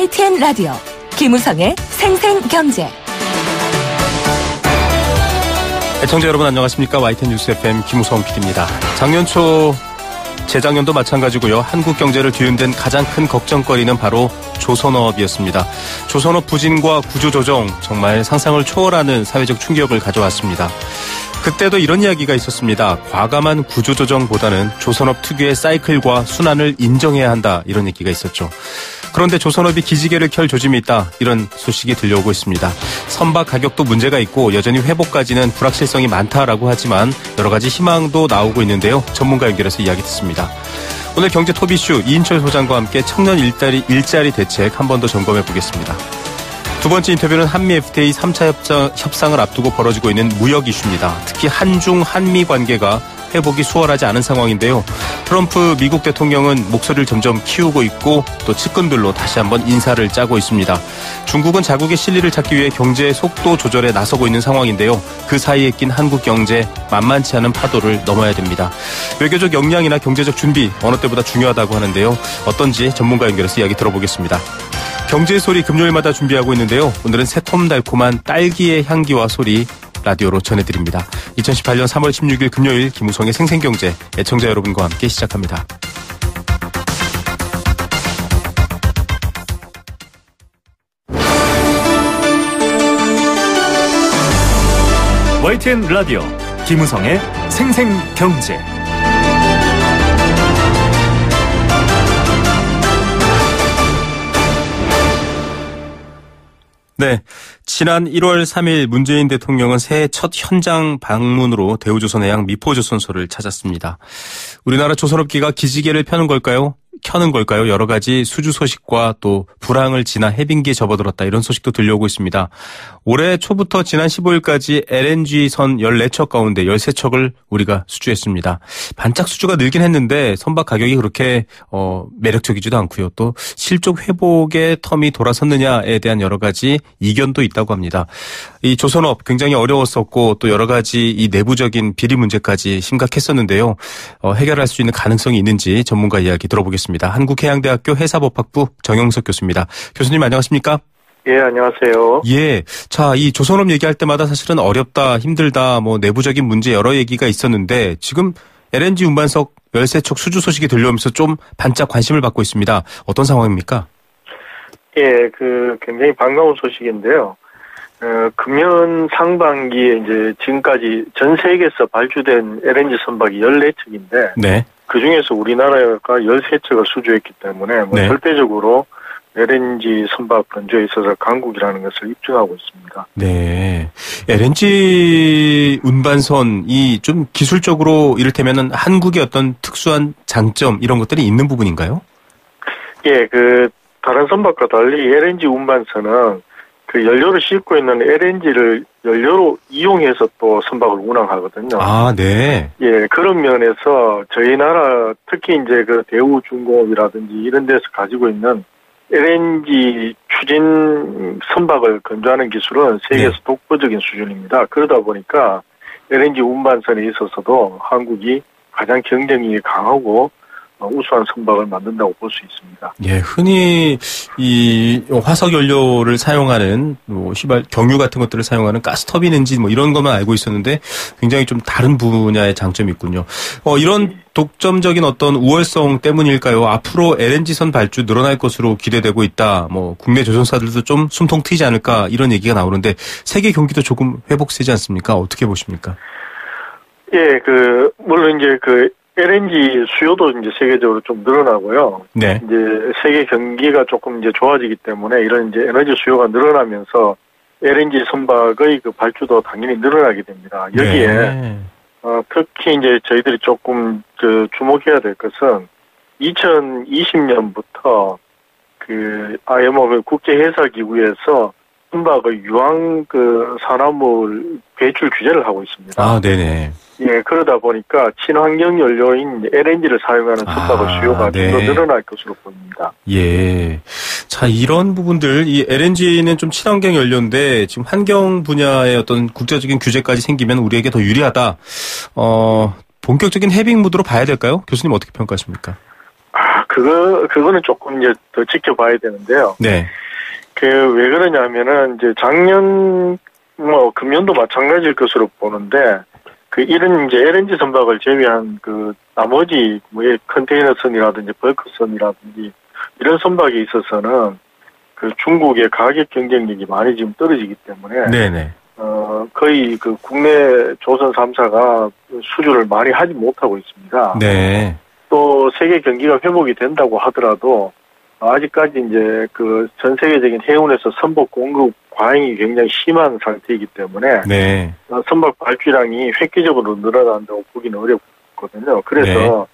YTN 라디오 김우성의 생생경제. 애청자 여러분 안녕하십니까? YTN 뉴스 FM 김우성 PD입니다. 작년 초 재작년도 마찬가지고요. 한국 경제를 뒤흔든 가장 큰 걱정거리는 바로 조선업이었습니다. 조선업 부진과 구조조정, 정말 상상을 초월하는 사회적 충격을 가져왔습니다. 그때도 이런 이야기가 있었습니다. 과감한 구조조정보다는 조선업 특유의 사이클과 순환을 인정해야 한다, 이런 얘기가 있었죠. 그런데 조선업이 기지개를 켤 조짐이 있다, 이런 소식이 들려오고 있습니다. 선박 가격도 문제가 있고 여전히 회복까지는 불확실성이 많다라고 하지만 여러 가지 희망도 나오고 있는데요. 전문가 연결해서 이야기 듣습니다. 오늘 경제 톱 이슈 이인철 소장과 함께 청년 일자리 대책 한 번 더 점검해 보겠습니다. 두 번째 인터뷰는 한미 FTA 3차 협상을 앞두고 벌어지고 있는 무역 이슈입니다. 특히 한중 한미 관계가 회복이 수월하지 않은 상황인데요. 트럼프 미국 대통령은 목소리를 점점 키우고 있고 또 측근들로 다시 한번 인사를 짜고 있습니다. 중국은 자국의 실리를 찾기 위해 경제 속도 조절에 나서고 있는 상황인데요. 그 사이에 낀 한국 경제 만만치 않은 파도를 넘어야 됩니다. 외교적 역량이나 경제적 준비 어느 때보다 중요하다고 하는데요. 어떤지 전문가 연결해서 이야기 들어보겠습니다. 경제의 소리 금요일마다 준비하고 있는데요. 오늘은 새콤달콤한 딸기의 향기와 소리 라디오로 전해드립니다. 2018년 3월 16일 금요일 김우성의 생생경제, 애청자 여러분과 함께 시작합니다. YTN 라디오 김우성의 생생경제. 네, 지난 1월 3일 문재인 대통령은 새해 첫 현장 방문으로 대우조선해양 미포조선소를 찾았습니다. 우리나라 조선업계가 기지개를 켜는 걸까요? 여러 가지 수주 소식과 또 불황을 지나 해빙기에 접어들었다, 이런 소식도 들려오고 있습니다. 올해 초부터 지난 15일까지 LNG선 14척 가운데 13척을 우리가 수주했습니다. 반짝 수주가 늘긴 했는데 선박 가격이 그렇게 매력적이지도 않고요. 또 실적 회복의 텀이 돌아섰느냐에 대한 여러 가지 이견도 있다고 합니다. 이 조선업 굉장히 어려웠었고 또 여러 가지 이 내부적인 비리 문제까지 심각했었는데요. 해결할 수 있는 가능성이 있는지 전문가 이야기 들어보겠습니다. 한국해양대학교 해사법학부 정영석 교수입니다. 교수님 안녕하십니까? 예, 안녕하세요. 예. 자, 이 조선업 얘기할 때마다 사실은 어렵다, 힘들다, 내부적인 문제 여러 얘기가 있었는데 지금 LNG 운반석 13척 수주 소식이 들려오면서 좀 반짝 관심을 받고 있습니다. 어떤 상황입니까? 예, 굉장히 반가운 소식인데요. 금년 상반기에 이제 지금까지 전 세계에서 발주된 LNG 선박이 14척인데. 네. 그 중에서 우리나라가 13척을 수주했기 때문에 네. 절대적으로 LNG 선박 건조에 있어서 강국이라는 것을 입증하고 있습니다. 네. LNG 운반선이 좀 기술적으로 이를테면 한국의 어떤 특수한 장점 이런 것들이 있는 부분인가요? 예, 다른 선박과 달리 LNG 운반선은 연료를 싣고 있는 LNG를 연료로 이용해서 또 선박을 운항하거든요. 아, 네. 예, 그런 면에서 저희 나라 특히 이제 대우중공업이라든지 이런 데서 가지고 있는 LNG 추진 선박을 건조하는 기술은 세계에서 네. 독보적인 수준입니다. 그러다 보니까 LNG 운반선에 있어서도 한국이 가장 경쟁력이 강하고 우수한 선박을 만든다고 볼 수 있습니다. 예, 흔히 이 화석 연료를 사용하는 경유 같은 것들을 사용하는 가스터빈 엔진 이런 것만 알고 있었는데 굉장히 좀 다른 분야의 장점이 있군요. 이런 독점적인 어떤 우월성 때문일까요? 앞으로 LNG선 발주 늘어날 것으로 기대되고 있다. 국내 조선사들도 좀 숨통 트이지 않을까, 이런 얘기가 나오는데 세계 경기도 조금 회복세지 않습니까? 어떻게 보십니까? 예, 물론 이제 LNG 수요도 이제 세계적으로 좀 늘어나고요. 네. 이제 세계 경기가 조금 이제 좋아지기 때문에 이런 이제 에너지 수요가 늘어나면서 LNG 선박의 발주도 당연히 늘어나게 됩니다. 여기에 네. 특히 이제 저희들이 조금 주목해야 될 것은 2020년부터 IMO 국제해사기구에서 선박의 유황 산화물 배출 규제를 하고 있습니다. 아, 네네. 예, 그러다 보니까 친환경 연료인 LNG를 사용하는 선박의 수요가 좀 더 늘어날 것으로 보입니다. 예. 자, 이런 부분들, 이 LNG는 좀 친환경 연료인데 지금 환경 분야의 어떤 국제적인 규제까지 생기면 우리에게 더 유리하다. 본격적인 해빙 무드로 봐야 될까요? 교수님 어떻게 평가하십니까? 그거는 조금 이제 더 지켜봐야 되는데요. 네. 왜 그러냐면은, 이제 작년, 금년도 마찬가지일 것으로 보는데, 이런 이제 LNG 선박을 제외한 나머지, 컨테이너선이라든지 벌크선이라든지, 이런 선박에 있어서는, 중국의 가격 경쟁력이 많이 지금 떨어지기 때문에, 네네. 거의 국내 조선 3사가 수주를 많이 하지 못하고 있습니다. 네. 또 세계 경기가 회복이 된다고 하더라도 아직까지 이제 전 세계적인 해운에서 선박 공급 과잉이 굉장히 심한 상태이기 때문에 네. 선박 발주량이 획기적으로 늘어난다고 보기는 어렵거든요. 그래서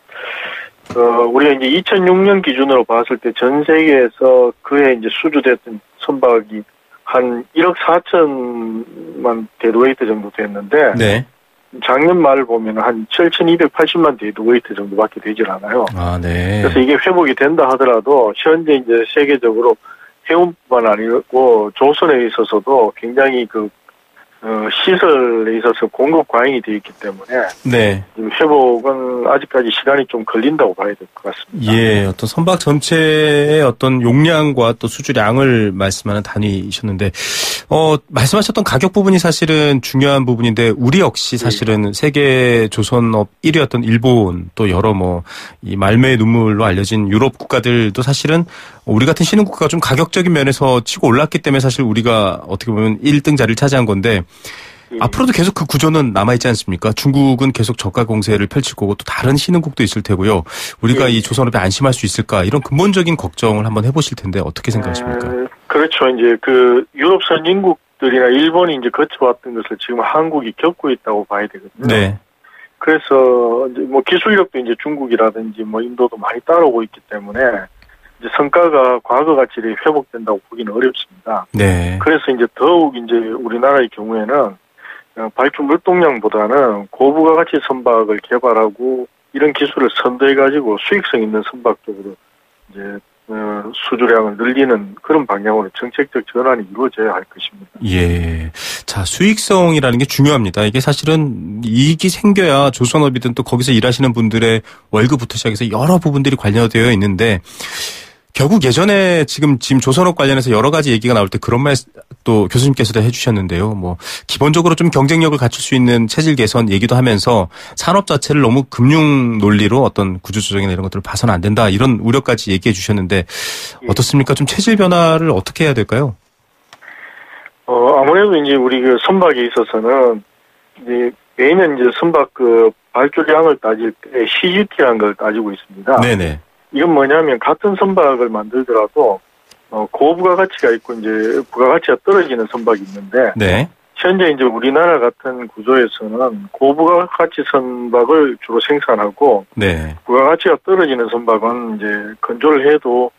우리가 이제 2006년 기준으로 봤을 때 전 세계에서 그해 이제 수주됐던 선박이 한 1억 4천만 데드웨이트 정도 됐는데 네. 작년 말을 보면 한 7,280만 데드웨이트 정도밖에 되질 않아요. 아, 네. 그래서 이게 회복이 된다 하더라도 현재 이제 세계적으로 해운뿐만 아니고 조선에 있어서도 굉장히 시설에 있어서 공급 과잉이 되어 있기 때문에 네. 회복은 아직까지 시간이 좀 걸린다고 봐야 될 것 같습니다. 예, 어떤 선박 전체의 어떤 용량과 또 수주량을 말씀하는 단위이셨는데, 말씀하셨던 가격 부분이 사실은 중요한 부분인데, 우리 역시 사실은 세계 조선업 1위였던 일본, 또 여러 이 말매의 눈물로 알려진 유럽 국가들도 사실은 우리 같은 신흥국가가 좀 가격적인 면에서 치고 올랐기 때문에 사실 우리가 어떻게 보면 1등 자리를 차지한 건데, 앞으로도 계속 그 구조는 남아있지 않습니까? 중국은 계속 저가 공세를 펼칠 거고 또 다른 신흥국도 있을 테고요. 우리가 이 조선업에 안심할 수 있을까? 이런 근본적인 걱정을 한번 해보실 텐데 어떻게 생각하십니까? 그렇죠. 이제 유럽 선진국들이나 일본이 이제 거쳐왔던 것을 지금 한국이 겪고 있다고 봐야 되거든요. 네. 그래서 이제 기술력도 이제 중국이라든지 인도도 많이 따라오고 있기 때문에 이제 성과가 과거 같이 회복된다고 보기는 어렵습니다. 네. 그래서 이제 더욱 이제 우리나라의 경우에는 발주 물동량보다는 고부가 가치 선박을 개발하고 이런 기술을 선도해가지고 수익성 있는 선박 쪽으로 이제 수주량을 늘리는 그런 방향으로 정책적 전환이 이루어져야 할 것입니다. 예. 자, 수익성이라는 게 중요합니다. 이게 사실은 이익이 생겨야 조선업이든 또 거기서 일하시는 분들의 월급부터 시작해서 여러 부분들이 관련되어 있는데 결국 예전에 지금 조선업 관련해서 여러 가지 얘기가 나올 때 그런 말 또 교수님께서도 해주셨는데요. 기본적으로 좀 경쟁력을 갖출 수 있는 체질 개선 얘기도 하면서 산업 자체를 너무 금융 논리로 어떤 구조조정이나 이런 것들을 봐서는 안 된다. 이런 우려까지 얘기해 주셨는데 어떻습니까? 좀 체질 변화를 어떻게 해야 될까요? 아무래도 이제 우리 선박에 있어서는 이제 매년 이제 선박 발주량을 따질 때 CGT라는 걸 따지고 있습니다. 네네. 이건 뭐냐면 같은 선박을 만들더라도 고부가가치가 있고 이제 부가가치가 떨어지는 선박이 있는데 네. 현재 이제 우리나라 같은 구조에서는 고부가가치 선박을 주로 생산하고 네. 부가가치가 떨어지는 선박은 이제 건조를 해도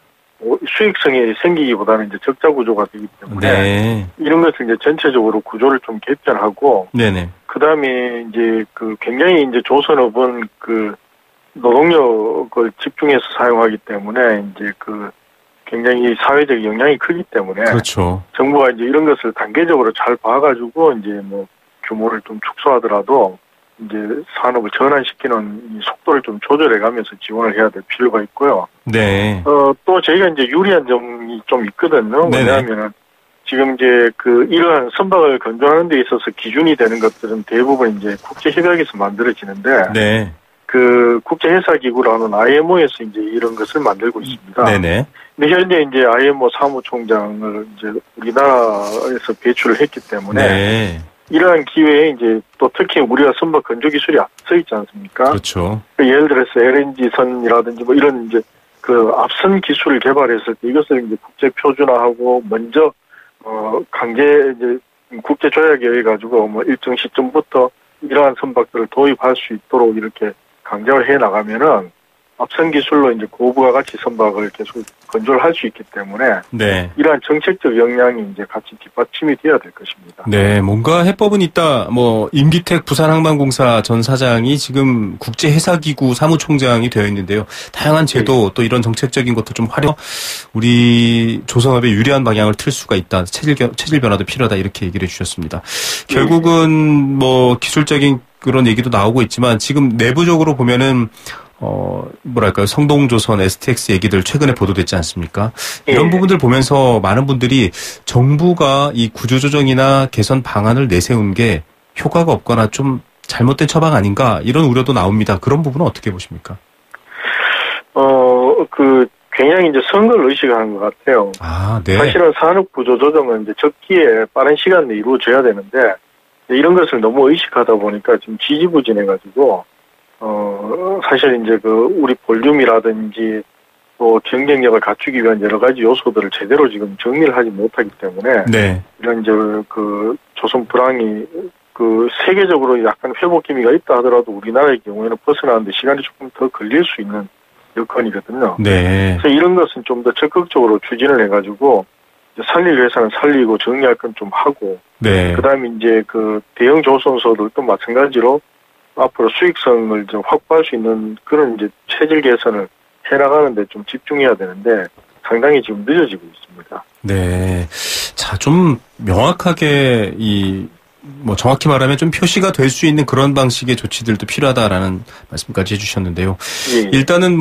수익성이 생기기보다는 이제 적자 구조가 되기 때문에 네. 이런 것을 이제 전체적으로 구조를 좀 개편하고 네네. 그다음에 이제 굉장히 이제 조선업은 노동력을 집중해서 사용하기 때문에 이제 굉장히 사회적 영향이 크기 때문에 그렇죠. 정부가 이제 이런 것을 단계적으로 잘 봐가지고 이제 규모를 좀 축소하더라도 이제 산업을 전환시키는 이 속도를 좀 조절해가면서 지원을 해야 될 필요가 있고요. 네. 또 저희가 이제 유리한 점이 좀 있거든요. 왜냐하면은 지금 이제 이러한 선박을 건조하는 데 있어서 기준이 되는 것들은 대부분 이제 국제협약에서 만들어지는데. 네. 국제회사기구라는 IMO에서 이제 이런 것을 만들고 있습니다. 네네. 근데 현재 이제 IMO 사무총장을 이제 우리나라에서 배출을 했기 때문에 네. 이러한 기회에 이제 또 특히 우리가 선박 건조 기술이 앞서 있지 않습니까? 그렇죠. 예를 들어서 LNG 선이라든지 이런 이제 앞선 기술을 개발했을 때 이것을 이제 국제 표준화하고 먼저 강제 이제 국제 조약에 의해 가지고 일정 시점부터 이러한 선박들을 도입할 수 있도록 이렇게 강제를 해 나가면은 앞선 기술로 이제 고부가가치 선박을 계속 건조를 할 수 있기 때문에 네. 이러한 정책적 역량이 이제 같이 뒷받침이 돼야 될 것입니다. 네, 뭔가 해법은 있다. 임기택 부산항만공사 전 사장이 지금 국제회사기구 사무총장이 되어 있는데요. 다양한 제도 또 이런 정책적인 것도 좀 활용, 우리 조선업에 유리한 방향을 틀 수가 있다. 체질 변화도 필요하다 이렇게 얘기를 해주셨습니다. 결국은 기술적인 그런 얘기도 나오고 있지만 지금 내부적으로 보면은 뭐랄까요, 성동조선, STX 얘기들 최근에 보도됐지 않습니까? 이런 예. 부분들 보면서 많은 분들이 정부가 이 구조조정이나 개선 방안을 내세운 게 효과가 없거나 좀 잘못된 처방 아닌가 이런 우려도 나옵니다. 그런 부분은 어떻게 보십니까? 굉장히 이제 선거를 의식하는 것 같아요. 아, 네. 사실은 산업구조조정은 이제 적기에 빠른 시간 내에 이루어져야 되는데, 이런 것을 너무 의식하다 보니까 지금 지지부진해가지고, 사실 이제 우리 볼륨이라든지 또 경쟁력을 갖추기 위한 여러 가지 요소들을 제대로 지금 정리를 하지 못하기 때문에, 네. 이런 이제 조선 불황이 세계적으로 약간 회복 기미가 있다 하더라도 우리나라의 경우에는 벗어나는데 시간이 조금 더 걸릴 수 있는 여건이거든요. 네. 그래서 이런 것은 좀 더 적극적으로 추진을 해가지고 살릴 회사는 살리고 정리할 건 좀 하고, 네. 그다음에 이제 대형 조선소들도 마찬가지로 앞으로 수익성을 좀 확보할 수 있는 그런 이제 체질 개선을 해나가는데 좀 집중해야 되는데 상당히 지금 늦어지고 있습니다. 네. 자, 좀 명확하게 정확히 말하면 좀 표시가 될 수 있는 그런 방식의 조치들도 필요하다라는 말씀까지 해주셨는데요. 예. 일단은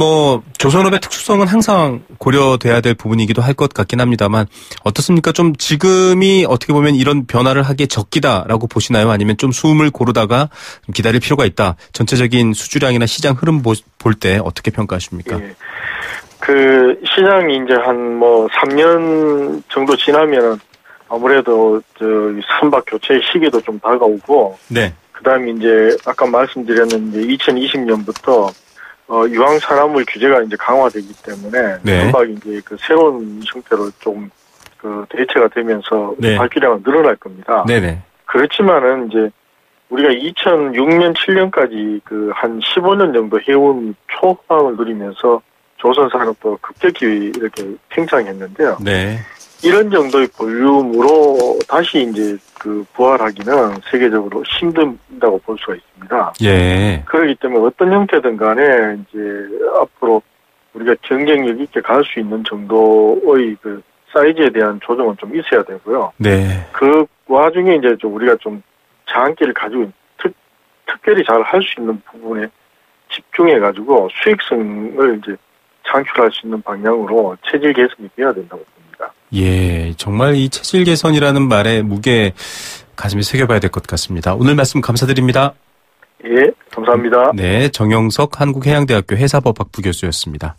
조선업의 특수성은 항상 고려돼야 될 부분이기도 할 것 같긴 합니다만 어떻습니까? 좀 지금이 어떻게 보면 이런 변화를 하기에 적기다라고 보시나요? 아니면 좀 숨을 고르다가 좀 기다릴 필요가 있다. 전체적인 수주량이나 시장 흐름 볼 때 어떻게 평가하십니까? 예. 시장이 이제 한 3년 정도 지나면은 아무래도 선박 교체 시기도 좀 다가오고, 네. 그다음에 이제 아까 말씀드렸는데 2020년부터 유황 산화물 규제가 이제 강화되기 때문에 네. 선박이 이제 새로운 형태로 좀 대체가 되면서 네. 발주량은 늘어날 겁니다. 네네. 그렇지만은 이제 우리가 2006년 7년까지 한 15년 정도 해온 초호황을 누리면서 조선 산업도 급격히 이렇게 팽창했는데요. 네. 이런 정도의 볼륨으로 다시 이제 부활하기는 세계적으로 힘든다고 볼 수가 있습니다. 예. 그렇기 때문에 어떤 형태든 간에 이제 앞으로 우리가 경쟁력 있게 갈 수 있는 정도의 사이즈에 대한 조정은 좀 있어야 되고요. 네. 그 와중에 이제 우리가 좀 장기를 가지고 특별히 잘 할 수 있는 부분에 집중해가지고 수익성을 이제 창출할 수 있는 방향으로 체질 개선이 돼야 된다고 봅니다. 예, 정말 이 체질 개선이라는 말에 무게 가슴에 새겨봐야 될 것 같습니다. 오늘 말씀 감사드립니다. 예, 감사합니다. 네, 정영석 한국해양대학교 회사법학 부교수였습니다.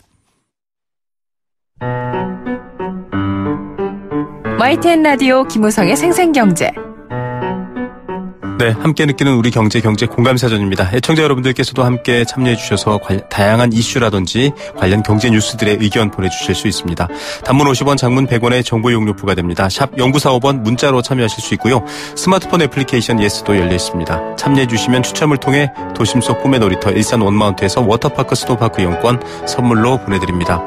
YTN 라디오 김우성의 생생경제. 네, 함께 느끼는 우리 경제 공감사전입니다. 애청자 여러분들께서도 함께 참여해 주셔서 다양한 이슈라든지 관련 경제 뉴스들의 의견 보내주실 수 있습니다. 단문 50원, 장문 100원의 정보 이용료 부과됩니다. 샵 0945번 문자로 참여하실 수 있고요. 스마트폰 애플리케이션 예스도 열려 있습니다. 참여해 주시면 추첨을 통해 도심 속 꿈의 놀이터 일산 원마운트에서 워터파크 스노우파크 이용권 선물로 보내드립니다.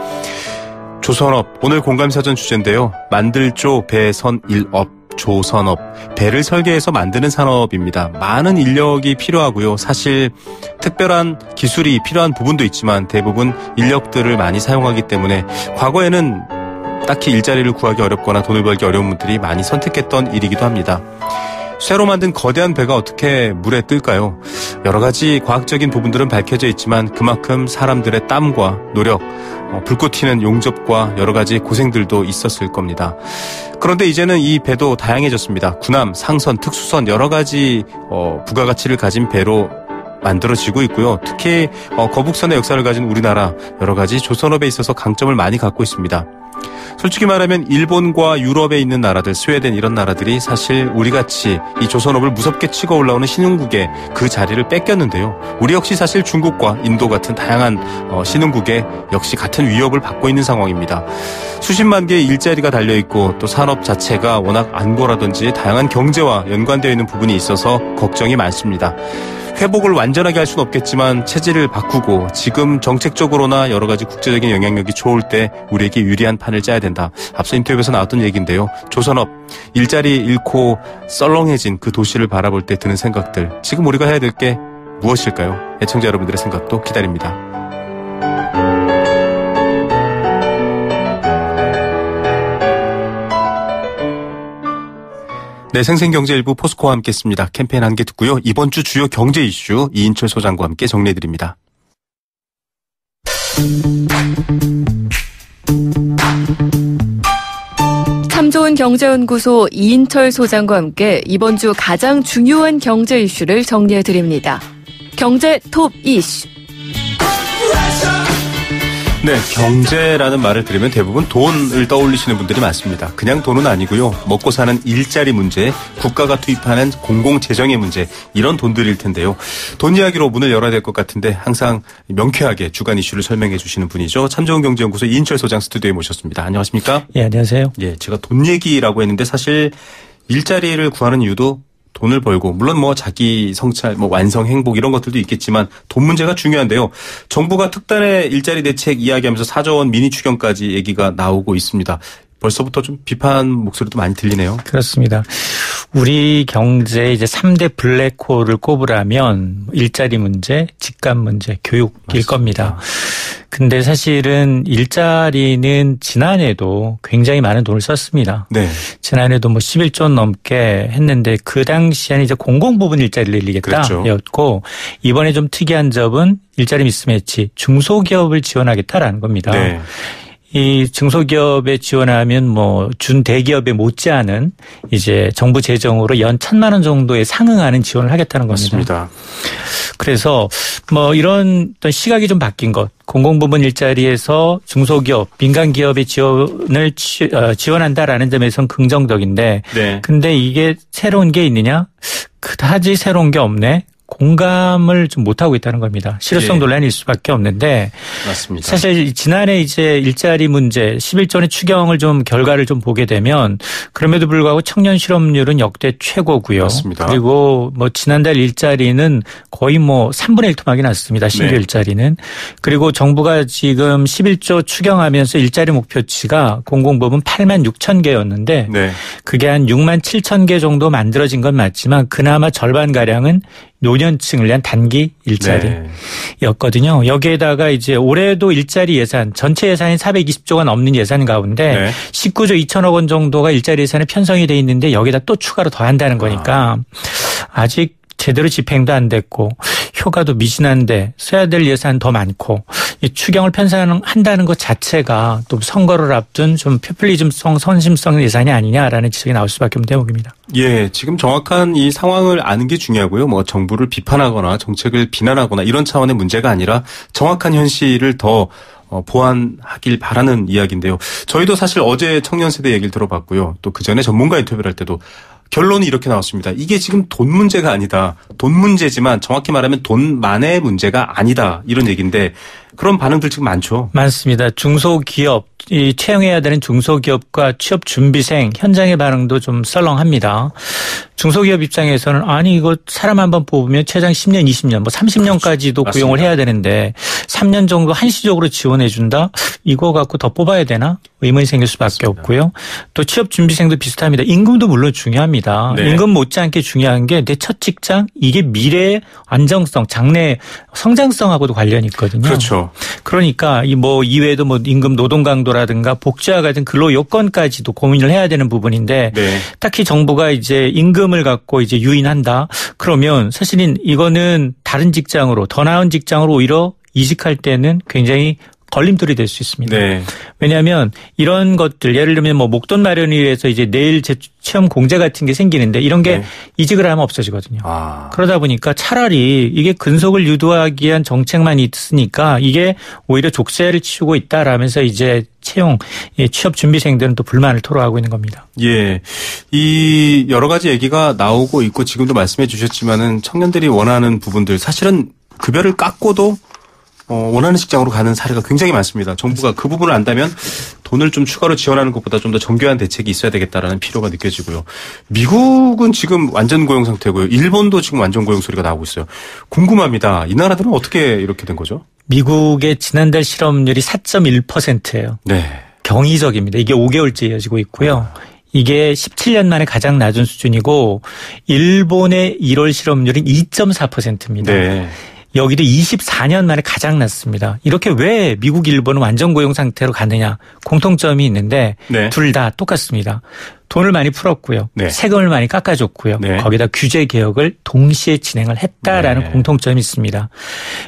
조선업, 오늘 공감사전 주제인데요. 만들조 배선 일업. 조선업, 배를 설계해서 만드는 산업입니다. 많은 인력이 필요하고요. 사실 특별한 기술이 필요한 부분도 있지만 대부분 인력들을 많이 사용하기 때문에 과거에는 딱히 일자리를 구하기 어렵거나 돈을 벌기 어려운 분들이 많이 선택했던 일이기도 합니다. 쇠로 만든 거대한 배가 어떻게 물에 뜰까요? 여러 가지 과학적인 부분들은 밝혀져 있지만 그만큼 사람들의 땀과 노력, 불꽃 튀는 용접과 여러 가지 고생들도 있었을 겁니다. 그런데 이제는 이 배도 다양해졌습니다. 군함, 상선, 특수선 여러 가지 부가가치를 가진 배로 만들어지고 있고요. 특히 거북선의 역사를 가진 우리나라 여러 가지 조선업에 있어서 강점을 많이 갖고 있습니다. 솔직히 말하면 일본과 유럽에 있는 나라들, 스웨덴 이런 나라들이 사실 우리같이 이 조선업을 무섭게 치고 올라오는 신흥국의 그 자리를 뺏겼는데요. 우리 역시 사실 중국과 인도 같은 다양한 신흥국에 역시 같은 위협을 받고 있는 상황입니다. 수십만 개의 일자리가 달려있고 또 산업 자체가 워낙 안보라든지 다양한 경제와 연관되어 있는 부분이 있어서 걱정이 많습니다. 회복을 완전하게 할 수는 없겠지만 체질을 바꾸고 지금 정책적으로나 여러 가지 국제적인 영향력이 좋을 때 우리에게 유리한 판을 짜야 된다. 앞서 인터뷰에서 나왔던 얘기인데요. 조선업, 일자리 잃고 썰렁해진 그 도시를 바라볼 때 드는 생각들. 지금 우리가 해야 될 게 무엇일까요? 애청자 여러분들의 생각도 기다립니다. 네, 생생경제일부 포스코와 함께했습니다. 캠페인 한 개 듣고요. 이번 주 주요 경제 이슈 이인철 소장과 함께 정리해드립니다. 참 좋은 경제연구소 이인철 소장과 함께 이번 주 가장 중요한 경제 이슈를 정리해드립니다. 경제 톱 이슈. 네, 경제라는 말을 들으면 대부분 돈을 떠올리시는 분들이 많습니다. 그냥 돈은 아니고요. 먹고 사는 일자리 문제, 국가가 투입하는 공공재정의 문제, 이런 돈들일 텐데요. 돈 이야기로 문을 열어야 될 것 같은데 항상 명쾌하게 주간 이슈를 설명해 주시는 분이죠. 참 좋은 경제연구소 이인철 소장 스튜디오에 모셨습니다. 안녕하십니까? 예, 안녕하세요. 예, 제가 돈 얘기라고 했는데 사실 일자리를 구하는 이유도 돈을 벌고, 물론 뭐 자기 성찰, 뭐 완성 행복 이런 것들도 있겠지만 돈 문제가 중요한데요. 정부가 특단의 일자리 대책 이야기하면서 4조 원 미니 추경까지 얘기가 나오고 있습니다. 벌써부터 좀 비판 목소리도 많이 들리네요. 그렇습니다. 우리 경제에 이제 3대 블랙홀을 꼽으라면 일자리 문제, 집값 문제, 교육일 맞습니다. 겁니다. 근데 사실은 일자리는 지난해도 굉장히 많은 돈을 썼습니다. 네. 지난해도 뭐 11조 원 넘게 했는데 그 당시에는 이제 공공부문 일자리를 늘리겠다였고, 그렇죠. 이번에 좀 특이한 점은 일자리 미스매치, 중소기업을 지원하겠다라는 겁니다. 네. 이 중소기업에 지원하면 뭐 준대기업에 못지않은 이제 정부 재정으로 연 1,000만 원 정도에 상응하는 지원을 하겠다는 겁니다. 맞습니다. 그래서 뭐 이런 어떤 시각이 좀 바뀐 것, 공공부문 일자리에서 중소기업, 민간기업의 지원을 지원한다라는 점에서는 긍정적인데, 네. 근데 이게 새로운 게 있느냐? 그다지 새로운 게 없네. 공감을 좀 못하고 있다는 겁니다. 실효성 논란일 수밖에 없는데. 맞습니다. 사실 지난해 이제 일자리 문제 11조 원의 추경을 좀 결과를 좀 보게 되면 그럼에도 불구하고 청년 실업률은 역대 최고고요. 맞습니다. 그리고 뭐 지난달 일자리는 거의 뭐 3분의 1 토막이 났습니다. 신규 네. 일자리는. 그리고 정부가 지금 11조 추경하면서 일자리 목표치가 공공부문 8만 6천 개였는데 네. 그게 한 6만 7천 개 정도 만들어진 건 맞지만 그나마 절반가량은 노년층을 위한 단기 일자리였거든요. 여기에다가 이제 올해도 일자리 예산, 전체 예산이 420조가 넘는 예산 가운데 네. 19조 2천억 원 정도가 일자리 예산에 편성이 돼 있는데 여기다 또 추가로 더 한다는 거니까 아직 제대로 집행도 안 됐고 효과도 미진한데 써야 될 예산 더 많고 이 추경을 편성한다는 것 자체가 또 선거를 앞둔 좀 포퓰리즘성, 선심성 예산이 아니냐라는 지적이 나올 수밖에 없는 대목입니다. 예, 지금 정확한 이 상황을 아는 게 중요하고요. 뭐 정부를 비판하거나 정책을 비난하거나 이런 차원의 문제가 아니라 정확한 현실을 더 보완하길 바라는 이야기인데요. 저희도 사실 어제 청년 세대 얘기를 들어봤고요. 또 그전에 전문가 인터뷰를 할 때도 결론이 이렇게 나왔습니다. 이게 지금 돈 문제가 아니다. 돈 문제지만 정확히 말하면 돈만의 문제가 아니다. 이런 얘기인데 그런 반응들 지금 많죠. 많습니다. 중소기업, 이 채용해야 되는 중소기업과 취업 준비생 현장의 반응도 좀 썰렁합니다. 중소기업 입장에서는 아니 이거 사람 한번 뽑으면 최장 10년, 20년, 뭐 30년까지도 그렇죠. 고용을 해야 되는데 3년 정도 한시적으로 지원해 준다? 이거 갖고 더 뽑아야 되나? 의문이 생길 수밖에 맞습니다. 없고요. 또 취업 준비생도 비슷합니다. 임금도 물론 중요합니다. 네. 임금 못지않게 중요한 게 내 첫 직장 이게 미래의 안정성, 장래 성장성하고도 관련이 있거든요. 그렇죠. 그러니까 이 뭐 이외에도 뭐 임금 노동 강도라든가 복지와 같은 근로 요건까지도 고민을 해야 되는 부분인데 네. 딱히 정부가 이제 임금을 갖고 이제 유인한다. 그러면 사실은 이거는 다른 직장으로 더 나은 직장으로 오히려 이직할 때는 굉장히 걸림돌이 될 수 있습니다. 네. 왜냐하면 이런 것들 예를 들면 뭐 목돈 마련을 위해서 이제 내일 체험 공제 같은 게 생기는데 이런 게 네. 이직을 하면 없어지거든요. 아. 그러다 보니까 차라리 이게 근속을 유도하기 위한 정책만 있으니까 이게 오히려 족쇄를 치우고 있다라면서 이제 채용, 취업 준비생들은 또 불만을 토로하고 있는 겁니다. 예. 이 여러 가지 얘기가 나오고 있고 지금도 말씀해 주셨지만은 청년들이 원하는 부분들 사실은 급여를 깎고도 원하는 직장으로 가는 사례가 굉장히 많습니다. 정부가 그 부분을 안다면 돈을 좀 추가로 지원하는 것보다 좀 더 정교한 대책이 있어야 되겠다라는 필요가 느껴지고요. 미국은 지금 완전 고용 상태고요. 일본도 지금 완전 고용 소리가 나오고 있어요. 궁금합니다. 이 나라들은 어떻게 이렇게 된 거죠? 미국의 지난달 실업률이 4.1%예요. 네. 경이적입니다. 이게 5개월째 이어지고 있고요. 이게 17년 만에 가장 낮은 수준이고 일본의 1월 실업률은 2.4%입니다. 네. 여기도 24년 만에 가장 낮습니다. 이렇게 왜 미국, 일본은 완전 고용 상태로 갔느냐. 공통점이 있는데 네. 둘 다 똑같습니다. 돈을 많이 풀었고요. 네. 세금을 많이 깎아줬고요. 네. 거기다 규제 개혁을 동시에 진행을 했다라는 네. 공통점이 있습니다.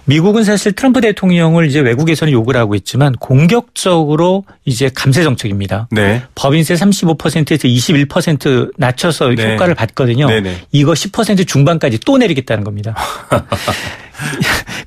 미국은 사실 트럼프 대통령을 이제 외국에서는 욕을 하고 있지만 공격적으로 이제 감세 정책입니다. 네. 법인세 35%에서 21% 낮춰서 네. 효과를 봤거든요. 네네. 이거 10% 중반까지 또 내리겠다는 겁니다.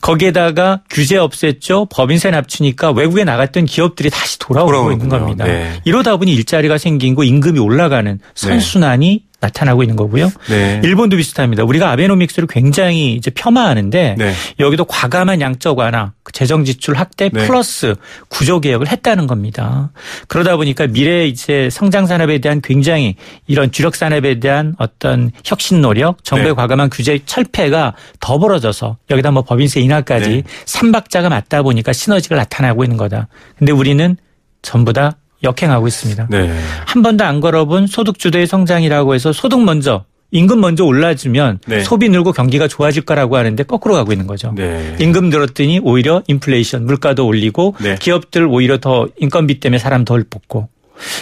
거기에다가 규제 없앴죠. 법인세 납치니까 외국에 나갔던 기업들이 다시 돌아오고 있는 겁니다. 네. 이러다 보니 일자리가 생기고 임금이 올라가는 선순환이 나타나고 있는 거고요. 네. 일본도 비슷합니다. 우리가 아베노믹스를 굉장히 이제 폄하하는데 네. 여기도 과감한 양적 완화, 재정 지출 확대 네. 플러스 구조 개혁을 했다는 겁니다. 그러다 보니까 미래 이제 성장 산업에 대한 굉장히 이런 주력 산업에 대한 어떤 혁신 노력, 정부의 네. 과감한 규제 철폐가 더 벌어져서 여기다 뭐 법인세 인하까지 네. 삼박자가 맞다 보니까 시너지가 나타나고 있는 거다. 근데 우리는 전부 다 역행하고 있습니다. 네. 한 번도 안 걸어본 소득 주도의 성장이라고 해서 소득 먼저, 임금 먼저 올라주면 네. 소비 늘고 경기가 좋아질 거라고 하는데 거꾸로 가고 있는 거죠. 네. 임금 늘었더니 오히려 인플레이션, 물가도 올리고 네. 기업들 오히려 더 인건비 때문에 사람 덜 뽑고.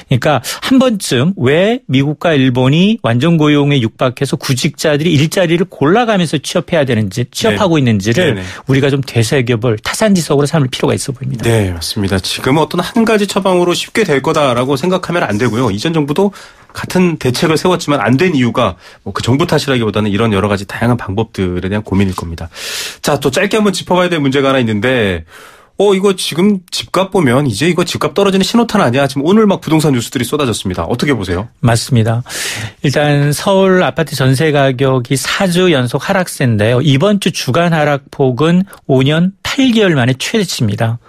그러니까 한 번쯤 왜 미국과 일본이 완전 고용에 육박해서 구직자들이 일자리를 골라가면서 취업해야 되는지, 취업하고 있는지를 네네. 우리가 좀 되새겨볼 타산지석으로 삼을 필요가 있어 보입니다. 네, 맞습니다. 지금 어떤 한 가지 처방으로 쉽게 될 거다라고 생각하면 안 되고요. 이전 정부도 같은 대책을 세웠지만 안 된 이유가 뭐 그 정부 탓이라기보다는 이런 여러 가지 다양한 방법들에 대한 고민일 겁니다. 자, 또 짧게 한번 짚어봐야 될 문제가 하나 있는데 이거 지금 집값 보면 이제 이거 집값 떨어지는 신호탄 아니야? 지금 오늘 막 부동산 뉴스들이 쏟아졌습니다. 어떻게 보세요? 맞습니다. 일단 서울 아파트 전세 가격이 4주 연속 하락세인데요. 이번 주 주간 하락폭은 5년 8개월 만에 최대치입니다.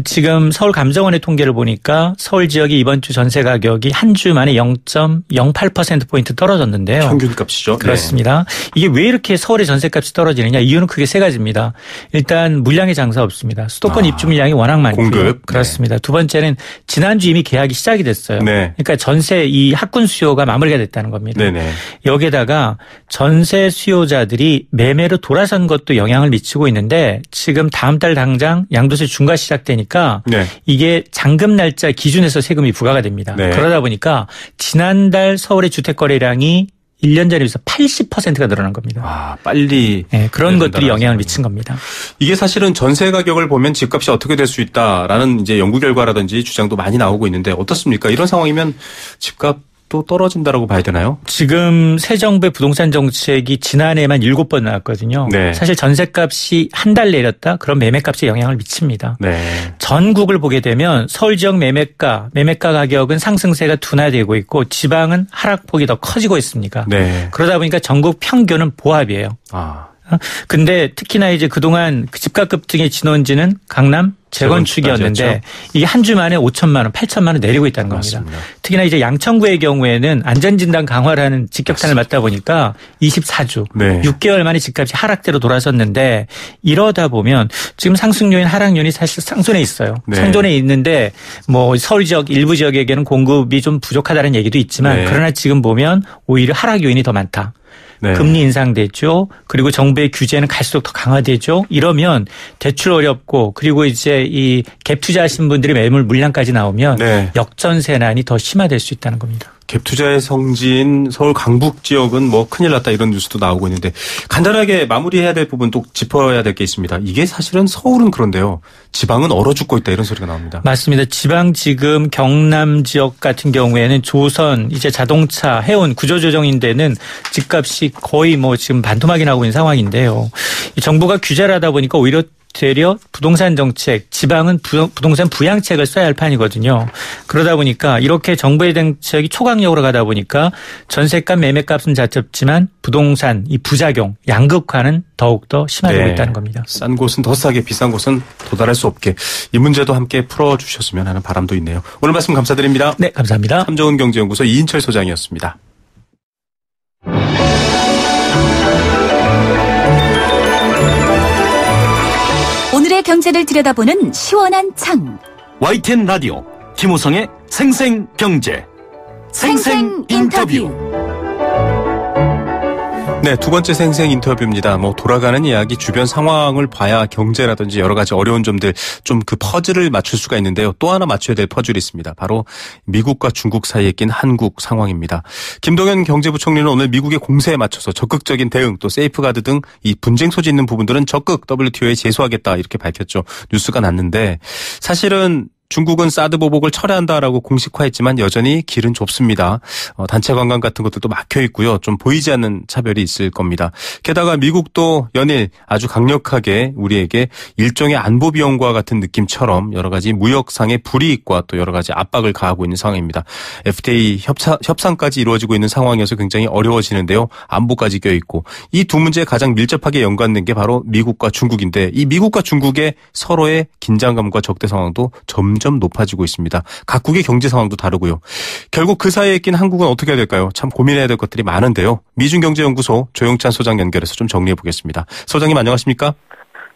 지금 서울 감정원의 통계를 보니까 서울 지역이 이번 주 전세 가격이 한 주 만에 0.08%포인트 떨어졌는데요. 평균값이죠. 그렇습니다. 네. 이게 왜 이렇게 서울의 전세값이 떨어지느냐. 이유는 크게 세 가지입니다. 일단 물량의 장사 없습니다. 수도권 입주 물량이 워낙 많고요. 공급. 그렇습니다. 두 번째는 지난주 이미 계약이 시작이 됐어요. 네. 그러니까 전세 이 학군 수요가 마무리가 됐다는 겁니다. 네네. 여기에다가 전세 수요자들이 매매로 돌아선 것도 영향을 미치고 있는데 지금 다음 달 당장 양도세 중과 시작되니까 네. 이게 잔금 날짜 기준에서 세금이 부과가 됩니다. 네. 그러다 보니까 지난달 서울의 주택 거래량이 1년 전에 비해서 80%가 늘어난 겁니다. 빨리. 네, 그런 것들이 영향을 미친 겁니다. 이게 사실은 전세 가격을 보면 집값이 어떻게 될 수 있다라는 이제 연구 결과라든지 주장도 많이 나오고 있는데 어떻습니까? 이런 상황이면 집값 또 떨어진다라고 봐야 되나요? 지금 새 정부의 부동산 정책이 지난해에만 7번 나왔거든요. 네. 사실 전세값이 한 달 내렸다? 그럼 매매값에 영향을 미칩니다. 네. 전국을 보게 되면 서울 지역 매매가 가격은 상승세가 둔화되고 있고 지방은 하락폭이 더 커지고 있습니다. 네. 그러다 보니까 전국 평균은 보합이에요. 근데 특히나 이제 그동안 집값 급등의 진원지는 강남 재건축이었는데 이게 한 주 만에 5천만 원, 8천만 원 내리고 있다는 겁니다. 맞습니다. 특히나 이제 양천구의 경우에는 안전진단 강화라는 직격탄을 맞다 보니까 24주, 네. 6개월 만에 집값이 하락대로 돌아섰는데 이러다 보면 지금 상승 요인, 하락 요인이 사실 상존에 있어요. 네. 상존에 있는데 뭐 서울 지역 일부 지역에게는 공급이 좀 부족하다는 얘기도 있지만 네. 그러나 지금 보면 오히려 하락 요인이 더 많다. 네. 금리 인상되죠. 그리고 정부의 규제는 갈수록 더 강화되죠. 이러면 대출 어렵고 그리고 이제 이 갭 투자하신 분들의 매물 물량까지 나오면 네. 역전세난이 더 심화될 수 있다는 겁니다. 갭 투자의 성지인 서울 강북 지역은 뭐 큰일 났다 이런 뉴스도 나오고 있는데 간단하게 마무리해야 될 부분 또 짚어야 될 게 있습니다. 이게 사실은 서울은 그런데요. 지방은 얼어 죽고 있다 이런 소리가 나옵니다. 맞습니다. 지방 지금 경남 지역 같은 경우에는 조선, 이제 자동차, 해운, 구조조정인데는 집값이 거의 뭐 지금 반토막이 나고 있는 상황인데요. 정부가 규제를 하다 보니까 오히려 되려 부동산 정책, 지방은 부동산 부양책을 써야 할 판이거든요. 그러다 보니까 이렇게 정부의 정책이 초강력으로 가다 보니까 전세값, 매매값은 잦았지만 부동산 이 부작용, 양극화는 더욱더 심화되고 있다는 겁니다. 싼 곳은 더 싸게, 비싼 곳은 도달할 수 없게 이 문제도 함께 풀어주셨으면 하는 바람도 있네요. 오늘 말씀 감사드립니다. 네, 감사합니다. 삼좋은 경제연구소 이인철 소장이었습니다. 오늘의 경제를 들여다보는 시원한 창. YTN 라디오 김우성의 생생경제 생생인터뷰. 네, 두 번째 생생 인터뷰입니다. 돌아가는 이야기, 주변 상황을 봐야 경제라든지 여러 가지 어려운 점들, 좀 그 퍼즐을 맞출 수가 있는데요. 또 하나 맞춰야 될 퍼즐이 있습니다. 바로 미국과 중국 사이에 낀 한국 상황입니다. 김동연 경제부총리는 오늘 미국의 공세에 맞춰서 적극적인 대응, 또 세이프가드 등 이 분쟁 소지 있는 부분들은 적극 WTO에 제소하겠다 이렇게 밝혔죠. 뉴스가 났는데 사실은 중국은 사드 보복을 철회한다라고 공식화했지만 여전히 길은 좁습니다. 단체 관광 같은 것들도 막혀 있고요. 좀 보이지 않는 차별이 있을 겁니다. 게다가 미국도 연일 아주 강력하게 우리에게 일종의 안보 비용과 같은 느낌처럼 여러 가지 무역상의 불이익과 또 여러 가지 압박을 가하고 있는 상황입니다. FTA 협상까지 이루어지고 있는 상황이어서 굉장히 어려워지는데요. 안보까지 껴있고 이 두 문제에 가장 밀접하게 연관된 게 바로 미국과 중국인데 이 미국과 중국의 서로의 긴장감과 적대 상황도 점점 높아지고 있습니다. 각국의 경제 상황도 다르고요. 결국 그 사이에 낀 한국은 어떻게 해야 될까요? 참 고민해야 될 것들이 많은데요. 미중경제연구소 조영찬 소장 연결해서 좀 정리해 보겠습니다. 소장님 안녕하십니까?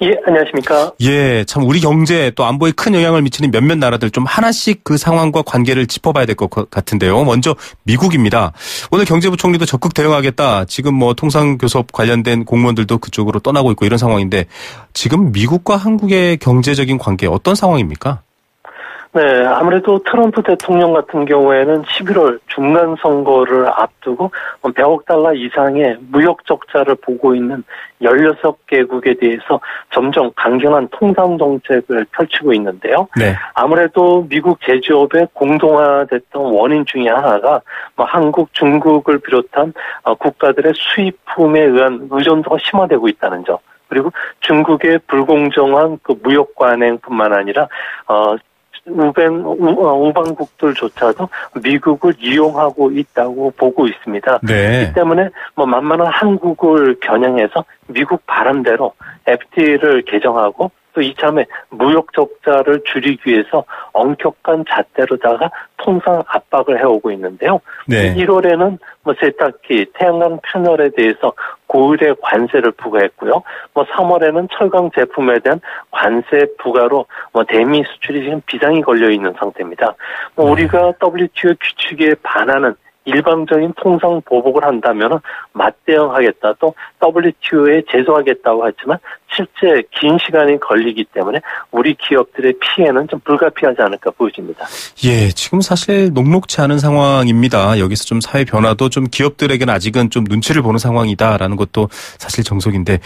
예, 안녕하십니까? 예, 참 우리 경제 또 안보에 큰 영향을 미치는 몇몇 나라들 좀 하나씩 그 상황과 관계를 짚어봐야 될 것 같은데요. 먼저 미국입니다. 오늘 경제부총리도 적극 대응하겠다. 지금 통상교섭 관련된 공무원들도 그쪽으로 떠나고 있고 이런 상황인데 지금 미국과 한국의 경제적인 관계 어떤 상황입니까? 네, 아무래도 트럼프 대통령 같은 경우에는 11월 중간 선거를 앞두고 100억 달러 이상의 무역 적자를 보고 있는 16개국에 대해서 점점 강경한 통상 정책을 펼치고 있는데요. 네. 아무래도 미국 제조업의 공동화됐던 원인 중에 하나가 한국, 중국을 비롯한 국가들의 수입품에 의한 의존도가 심화되고 있다는 점. 그리고 중국의 불공정한 그 무역 관행뿐만 아니라 우방국들조차도 미국을 이용하고 있다고 보고 있습니다. 네. 이 때문에 만만한 한국을 겨냥해서 미국 바람대로 FTA를 개정하고 또 이참에 무역 적자를 줄이기 위해서 엄격한 잣대로다가 통상 압박을 해오고 있는데요. 네. 1월에는 세탁기, 태양광 패널에 대해서 고율의 관세를 부과했고요. 3월에는 철강 제품에 대한 관세 부과로 대미 수출이 지금 비상이 걸려 있는 상태입니다. 우리가 WTO 규칙에 반하는 일방적인 통상 보복을 한다면 맞대응하겠다 또 WTO에 제소하겠다고 하지만 실제 긴 시간이 걸리기 때문에 우리 기업들의 피해는 좀 불가피하지 않을까 보여집니다. 예, 지금 사실 녹록치 않은 상황입니다. 여기서 좀 사회 변화도 좀 기업들에게는 아직은 좀 눈치를 보는 상황이다라는 것도 사실 정석인데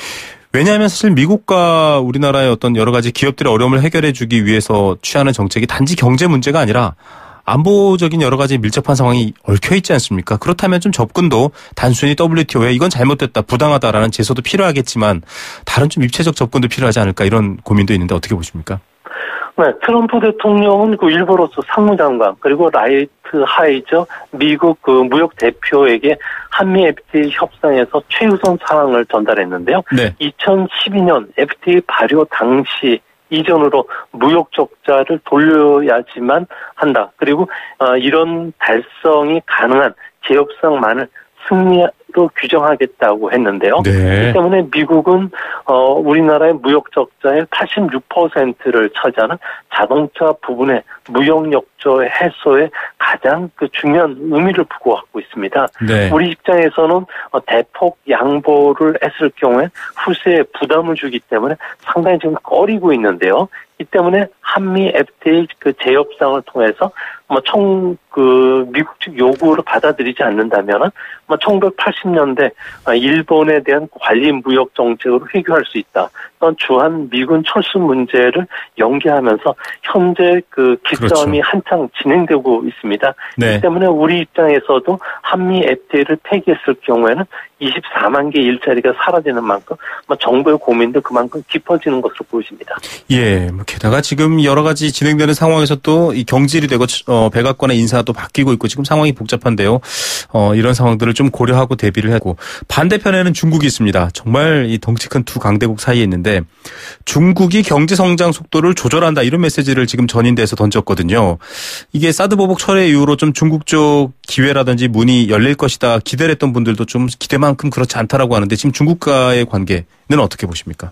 왜냐하면 사실 미국과 우리나라의 어떤 여러 가지 기업들의 어려움을 해결해 주기 위해서 취하는 정책이 단지 경제 문제가 아니라 안보적인 여러 가지 밀접한 상황이 얽혀 있지 않습니까? 그렇다면 좀 접근도 단순히 WTO에 이건 잘못됐다, 부당하다라는 제소도 필요하겠지만 다른 좀 입체적 접근도 필요하지 않을까 이런 고민도 있는데 어떻게 보십니까? 네, 트럼프 대통령은 그 일보로서 상무장관 그리고 라이트 하이저 미국 그 무역 대표에게 한미 FTA 협상에서 최우선 사항을 전달했는데요. 네. 2012년 FTA 발효 당시 이전으로 무역 적자를 돌려야지만 한다. 그리고 이런 달성이 가능한 재협상만을 승리로 규정하겠다고 했는데요. 네. 이 때문에 미국은 우리나라의 무역 적자의 86%를 차지하는 자동차 부분의 무역 역조 해소에 가장 그 중요한 의미를 부여하고 있습니다. 네. 우리 입장에서는 대폭 양보를 했을 경우에 후세에 부담을 주기 때문에 상당히 지금 꺼리고 있는데요. 이 때문에 한미 FTA 그 재협상을 통해서 미국 측 요구를 받아들이지 않는다면은 1980년대 일본에 대한 관리 무역 정책으로 회귀할 수 있다. 또한 주한 미군 철수 문제를 연계하면서 현재 그 기싸움이 그렇죠. 한창 진행되고 있습니다. 네. 이 때문에 우리 입장에서도 한미 FTA를 폐기했을 경우에는 24만 개 일자리가 사라지는 만큼 정부의 고민도 그만큼 깊어지는 것으로 보여집니다. 예, 게다가 지금 여러 가지 진행되는 상황에서 또 이 경질이 되고 백악관의 인사도 바뀌고 있고 지금 상황이 복잡한데요. 이런 상황들을 좀 고려하고 대비를 하고 반대편에는 중국이 있습니다. 정말 이 덩치 큰 두 강대국 사이에 있는데 중국이 경제 성장 속도를 조절한다 이런 메시지를 지금 전인대에서 던졌거든요. 이게 사드 보복 철회 이후로 좀 중국 쪽 기회라든지 문이 열릴 것이다 기대를 했던 분들도 좀 기대만큼 그렇지 않다라고 하는데 지금 중국과의 관계는 어떻게 보십니까?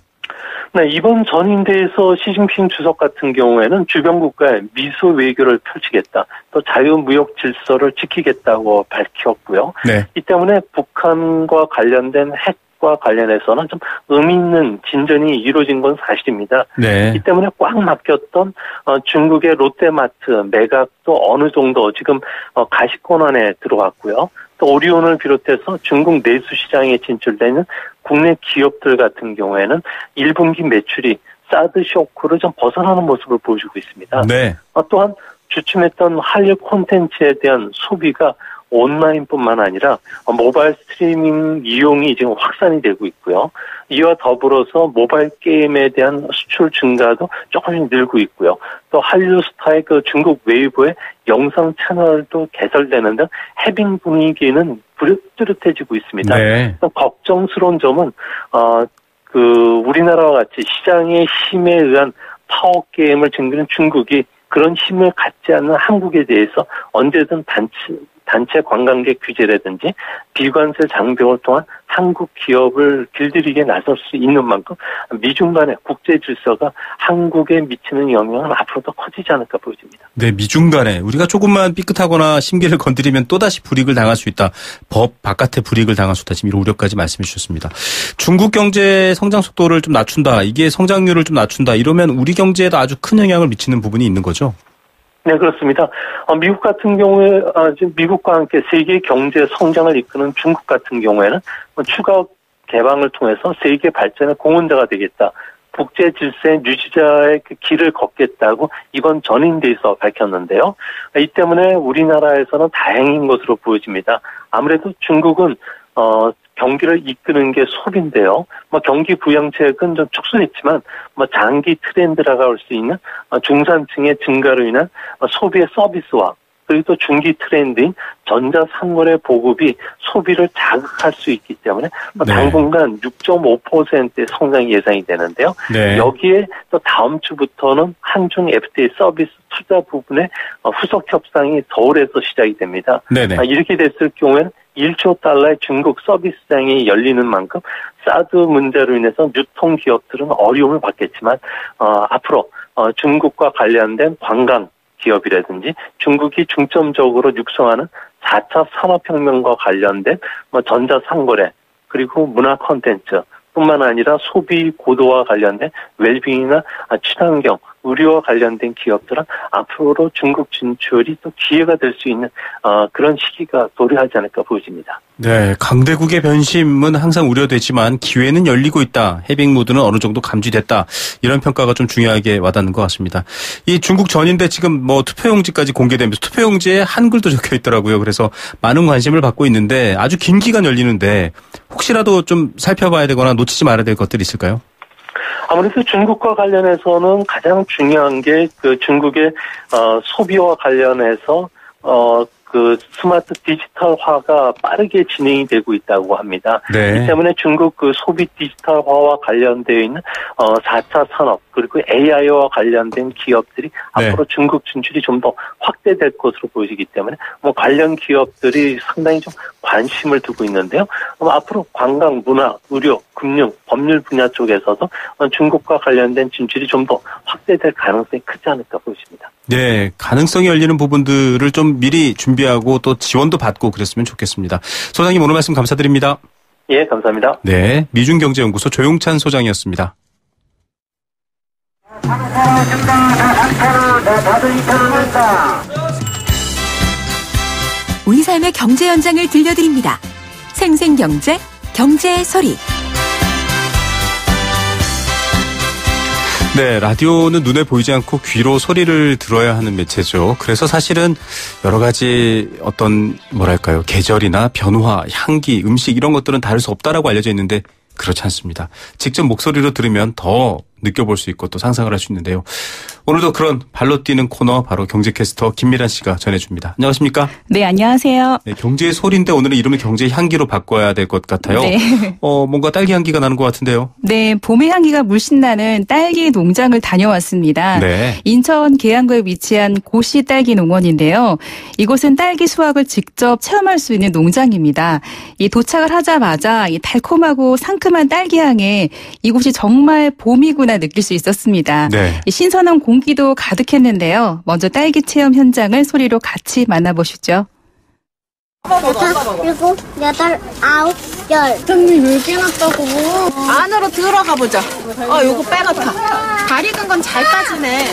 네, 이번 전인대에서 시진핑 주석 같은 경우에는 주변 국가에 미소 외교를 펼치겠다, 또 자유무역 질서를 지키겠다고 밝혔고요. 네. 이 때문에 북한과 관련된 핵과 관련해서는 좀 의미 있는 진전이 이루어진 건 사실입니다. 네. 이 때문에 꽉 막혔던 중국의 롯데마트, 매각도 어느 정도 지금 가시권 안에 들어왔고요. 또 오리온을 비롯해서 중국 내수 시장에 진출되는 국내 기업들 같은 경우에는 1분기 매출이 사드 쇼크를 좀 벗어나는 모습을 보여주고 있습니다. 네. 또한 주춤했던 한류 콘텐츠에 대한 소비가 온라인뿐만 아니라 모바일 스트리밍 이용이 지금 확산이 되고 있고요. 이와 더불어서 모바일 게임에 대한 수출 증가도 조금씩 늘고 있고요. 또 한류 스타의 그 중국 웨이보의 영상 채널도 개설되는 등 해빙 분위기는 뚜렷해지고 있습니다. 네. 걱정스러운 점은 우리나라와 같이 시장의 힘에 의한 파워 게임을 즐기는 중국이 그런 힘을 갖지 않는 한국에 대해서 언제든 단체 관광객 규제라든지 비관세 장벽을 통한 한국 기업을 길들이게 나설 수 있는 만큼 미중 간의 국제 질서가 한국에 미치는 영향은 앞으로 더 커지지 않을까 보여집니다. 네, 미중 간에 우리가 조금만 삐끗하거나 심기를 건드리면 또다시 불이익을 당할 수 있다. 법 바깥에 불이익을 당할 수 있다. 지금 이런 우려까지 말씀해 주셨습니다. 중국 경제 성장 속도를 좀 낮춘다. 이게 성장률을 좀 낮춘다. 이러면 우리 경제에도 아주 큰 영향을 미치는 부분이 있는 거죠? 네, 그렇습니다. 미국 같은 경우에, 지금 미국과 함께 세계 경제 성장을 이끄는 중국 같은 경우에는 추가 개방을 통해서 세계 발전의 공헌자가 되겠다. 국제 질서의 유지자의 그 길을 걷겠다고 이번 전인대에서 밝혔는데요. 이 때문에 우리나라에서는 다행인 것으로 보여집니다. 아무래도 중국은, 경기를 이끄는 게 소비인데요. 경기 부양책은 좀 축소했지만, 장기 트렌드라고 할 수 있는 중산층의 증가로 인한 소비의 서비스화, 그리고 또 중기 트렌드인 전자상거래 보급이 소비를 자극할 수 있기 때문에 당분간 6.5%의 성장이 예상이 되는데요. 네. 여기에 또 다음 주부터는 한중 FTA 서비스 투자 부분의 후속 협상이 서울에서 시작이 됩니다. 네네. 이렇게 됐을 경우에는 1조 달러의 중국 서비스장이 열리는 만큼 사드 문제로 인해서 유통 기업들은 어려움을 받겠지만 앞으로 중국과 관련된 관광 기업이라든지 중국이 중점적으로 육성하는 4차 산업혁명과 관련된 전자상거래 그리고 문화 콘텐츠 뿐만 아니라 소비 고도와 관련된 웰빙이나 친환경, 의료와 관련된 기업들은 앞으로 중국 진출이 또 기회가 될 수 있는 그런 시기가 도래하지 않을까 보여집니다. 네, 강대국의 변심은 항상 우려되지만 기회는 열리고 있다. 해빙 모드는 어느 정도 감지됐다. 이런 평가가 좀 중요하게 와닿는 것 같습니다. 이 중국 전인대 지금 투표용지까지 공개되면서 투표용지에 한글도 적혀 있더라고요. 그래서 많은 관심을 받고 있는데 아주 긴 기간 열리는데 혹시라도 좀 살펴봐야 되거나 놓치지 말아야 될 것들이 있을까요? 아무래도 중국과 관련해서는 가장 중요한 게 그 중국의 소비와 관련해서 그 스마트 디지털화가 빠르게 진행이 되고 있다고 합니다. 네. 이 때문에 중국 그 소비 디지털화와 관련되어 있는 4차 산업 그리고 AI와 관련된 기업들이 네. 앞으로 중국 진출이 좀 더 확대될 것으로 보이기 때문에 관련 기업들이 상당히 좀 관심을 두고 있는데요. 앞으로 관광, 문화, 의료, 금융, 법률 분야 쪽에서도 중국과 관련된 진출이 좀 더 확대될 가능성이 크지 않을까 보입니다. 네, 가능성이 열리는 부분들을 좀 미리 준비하고 또 지원도 받고 그랬으면 좋겠습니다. 소장님 오늘 말씀 감사드립니다. 예, 감사합니다. 네, 미중경제연구소 조용찬 소장이었습니다. 우리 삶의 경제 현장을 들려드립니다. 생생경제, 경제의 소리. 네, 라디오는 눈에 보이지 않고 귀로 소리를 들어야 하는 매체죠. 그래서 사실은 여러 가지 어떤 계절이나 변화, 향기, 음식 이런 것들은 다를 수 없다라고 알려져 있는데 그렇지 않습니다. 직접 목소리로 들으면 더 느껴볼 수 있고 또 상상을 할 수 있는데요. 오늘도 그런 발로 뛰는 코너 바로 경제캐스터 김미란 씨가 전해줍니다. 안녕하십니까? 네, 안녕하세요. 네, 경제의 소리인데 오늘은 이름을 경제의 향기로 바꿔야 될 것 같아요. 네. 뭔가 딸기 향기가 나는 것 같은데요. 네, 봄의 향기가 물씬 나는 딸기 농장을 다녀왔습니다. 네. 인천 계양구에 위치한 고시 딸기 농원인데요. 이곳은 딸기 수확을 직접 체험할 수 있는 농장입니다. 이 도착을 하자마자 이 달콤하고 상큼한 딸기 향에 이곳이 정말 봄이구나 느낄 수 있었습니다. 네. 이 신선한 공기도 가득했는데요. 먼저 딸기 체험 현장을 소리로 같이 만나보시죠. 6, 7, 9, 10. 등이 왜 이렇게 났다고? 안으로 들어가 보자. 요거 빼놓다. 잘 익은 건 잘 빠지네.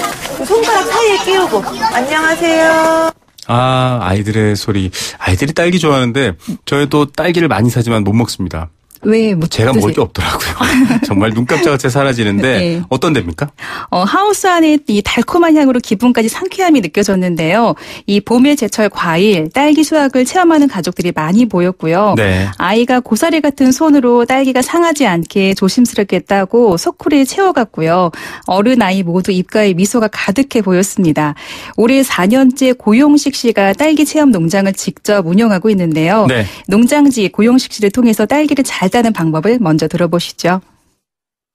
손가락 사이에 끼우고. 안녕하세요. 아이들의 소리. 아이들이 딸기 좋아하는데 저희도 딸기를 많이 사지만 못 먹습니다. 왜 못 제가 먹을 게 없더라고요. 정말 눈 깜짝같이 사라지는데 네. 어떤 데입니까? 하우스 안에 이 달콤한 향으로 기분까지 상쾌함이 느껴졌는데요. 이 봄의 제철 과일, 딸기 수확을 체험하는 가족들이 많이 보였고요. 네. 아이가 고사리 같은 손으로 딸기가 상하지 않게 조심스럽게 따고 소쿠리에 채워갔고요. 어른 아이 모두 입가에 미소가 가득해 보였습니다. 올해 4년째 고용식 씨가 딸기 체험 농장을 직접 운영하고 있는데요. 네. 농장지 고용식 씨를 통해서 딸기를 잘 따는 방법을 먼저 들어보시죠.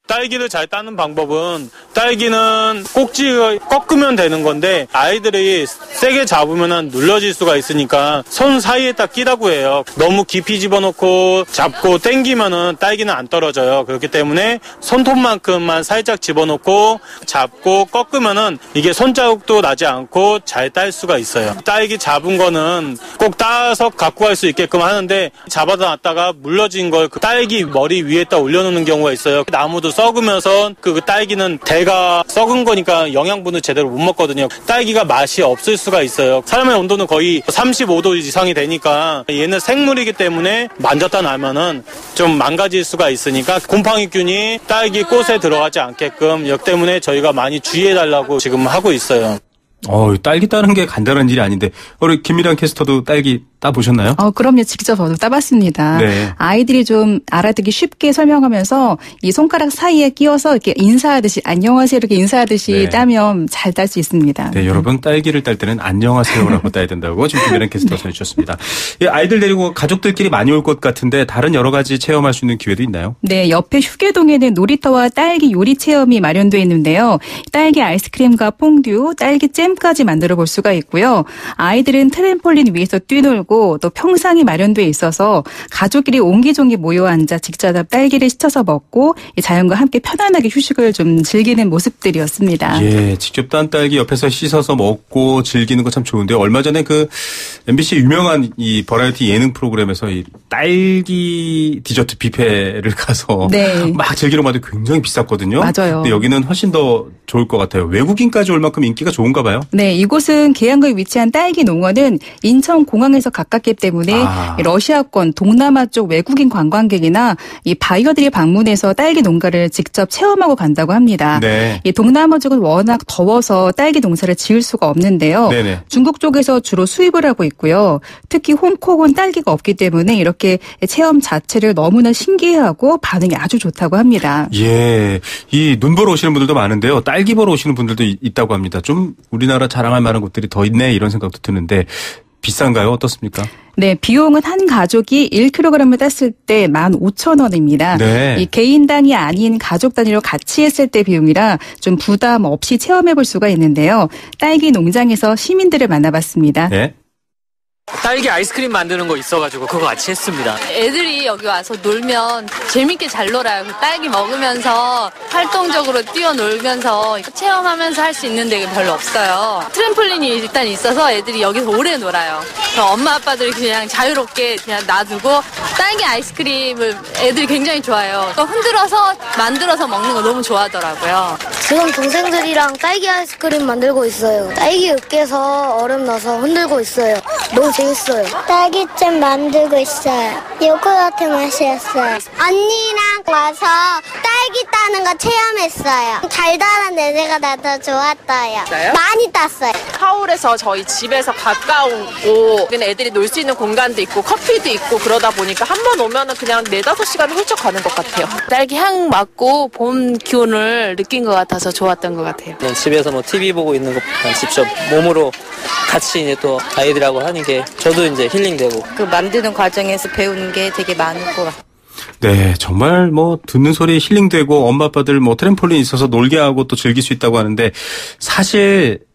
딸기를 잘 따는 방법은 딸기는 꼭지 꺾으면 되는 건데 아이들이 세게 잡으면 눌러질 수가 있으니까 손 사이에 딱 끼라고 해요. 너무 깊이 집어넣고 잡고 당기면은 딸기는 안 떨어져요. 그렇기 때문에 손톱만큼만 살짝 집어넣고 잡고 꺾으면은 이게 손자국도 나지 않고 잘 딸 수가 있어요. 딸기 잡은 거는 꼭 따서 갖고 갈 수 있게끔 하는데 잡아다 놨다가 물러진 걸 그 딸기 머리 위에다 올려놓는 경우가 있어요. 나무도 썩으면서 그 딸기는 대가 썩은 거니까 영양분을 제대로 못 먹거든요. 딸기가 맛이 없을 수가 있어요. 사람의 온도는 거의 35도 이상이 되니까 얘는 생물이기 때문에 만졌다 나면은 좀 망가질 수가 있으니까 곰팡이균이 딸기 꽃에 들어가지 않게끔 이 때문에 저희가 많이 주의해달라고 지금 하고 있어요. 딸기 따는 게 간단한 일이 아닌데 우리 김미란 캐스터도 딸기 따보셨나요? 그럼요. 직접 저도 따봤습니다. 네. 아이들이 좀 알아듣기 쉽게 설명하면서 이 손가락 사이에 끼워서 이렇게 인사하듯이 안녕하세요 이렇게 인사하듯이 네. 따면 잘 딸 수 있습니다. 네, 여러분 딸기를 딸 때는 안녕하세요라고 따야 된다고 지금 김미란 캐스터 전해주셨습니다. 아이들 데리고 가족들끼리 많이 올 것 같은데 다른 여러 가지 체험할 수 있는 기회도 있나요? 네, 옆에 휴게동에는 놀이터와 딸기 요리 체험이 마련되어 있는데요. 딸기 아이스크림과 퐁듀, 딸기 잼까지 만들어 볼 수가 있고요. 아이들은 트램폴린 위에서 뛰놀고 또 평상이 마련되어 있어서 가족끼리 옹기종기 모여 앉아 직접 딸기를 씻어서 먹고 자연과 함께 편안하게 휴식을 좀 즐기는 모습들이었습니다. 예, 직접 딴 딸기 옆에서 씻어서 먹고 즐기는 거 참 좋은데요. 얼마 전에 그 MBC 유명한 이 버라이어티 예능 프로그램에서 이 딸기 디저트 뷔페를 가서 네. 막 즐기러 가도 굉장히 비쌌거든요. 맞아요. 근데 여기는 훨씬 더 좋을 것 같아요. 외국인까지 올 만큼 인기가 좋은가 봐요. 네, 이곳은 계양구에 위치한 딸기 농원은 인천공항에서 가깝기 때문에 러시아권, 동남아 쪽 외국인 관광객이나 이 바이어들이 방문해서 딸기 농가를 직접 체험하고 간다고 합니다. 네. 이 동남아 쪽은 워낙 더워서 딸기 농사를 지을 수가 없는데요. 네네. 중국 쪽에서 주로 수입을 하고 있고요. 특히 홍콩은 딸기가 없기 때문에 이렇게 체험 자체를 너무나 신기해하고 반응이 아주 좋다고 합니다. 예, 이 눈 보러 오시는 분들도 많은데요. 딸기 보러 오시는 분들도 있다고 합니다. 좀 우리나라 자랑할 만한 곳들이 더 있네 이런 생각도 드는데 비싼가요? 어떻습니까? 네, 비용은 한 가족이 1kg을 땄을 때 15,000원입니다. 네. 이 개인당이 아닌 가족 단위로 같이 했을 때 비용이라 좀 부담 없이 체험해 볼 수가 있는데요. 딸기 농장에서 시민들을 만나봤습니다. 네. 딸기 아이스크림 만드는 거 있어가지고 그거 같이 했습니다. 애들이 여기 와서 놀면 재밌게 잘 놀아요. 딸기 먹으면서 활동적으로 뛰어놀면서 체험하면서 할 수 있는 데가 별로 없어요. 트램폴린이 일단 있어서 애들이 여기서 오래 놀아요. 엄마 아빠들이 그냥 자유롭게 그냥 놔두고 딸기 아이스크림을 애들이 굉장히 좋아해요. 흔들어서 만들어서 먹는 거 너무 좋아하더라고요. 지금 동생들이랑 딸기 아이스크림 만들고 있어요. 딸기 으깨서 얼음 넣어서 흔들고 있어요. 너무 재밌어요. 딸기잼 만들고 있어요. 요구르트 맛이었어요. 언니랑 와서 딸기 따는 거 체험했어요. 달달한 냄새가 나서 좋았어요. 많이 땄어요. 서울에서 저희 집에서 가까우고 애들이 놀 수 있는 공간도 있고 커피도 있고 그러다 보니까 한 번 오면은 그냥 4-5시간 훌쩍 가는 것 같아요. 딸기 향 맡고 봄 기운을 느낀 것 같아서 좋았던 것 같아요. 그냥 집에서 뭐 TV 보고 있는 것보다 직접 몸으로 같이 이제 또 아이들하고 하는 게 저도 이제 힐링되고 그 만드는 과정에서 배우는 게 되게 많은 것 같아요. 네, 정말 뭐 듣는 소리 힐링되고 엄마 아빠들 뭐 트램폴린 있어서 놀게 하고 또 즐길 수 있다고 하는데 사실